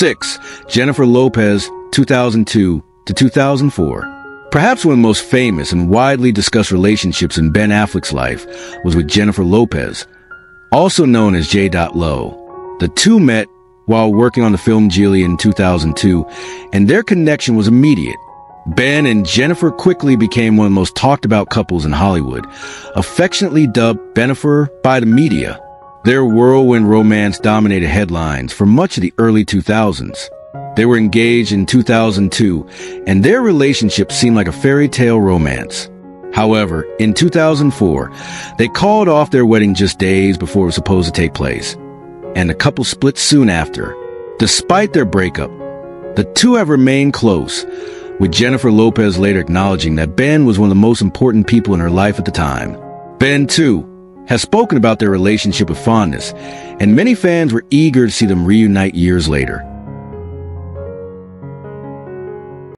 6. Jennifer Lopez, 2002 to 2004. Perhaps one of the most famous and widely discussed relationships in Ben Affleck's life was with Jennifer Lopez, also known as J. Lo. The two met while working on the film Gigli in 2002, and their connection was immediate. Ben and Jennifer quickly became one of the most talked about couples in Hollywood, affectionately dubbed Benifer by the media. Their whirlwind romance dominated headlines for much of the early 2000s. They were engaged in 2002, and their relationship seemed like a fairy tale romance. However, in 2004, they called off their wedding just days before it was supposed to take place, and the couple split soon after. Despite their breakup, the two have remained close, with Jennifer Lopez later acknowledging that Ben was one of the most important people in her life at the time. Ben, too, has spoken about their relationship with fondness, and many fans were eager to see them reunite years later.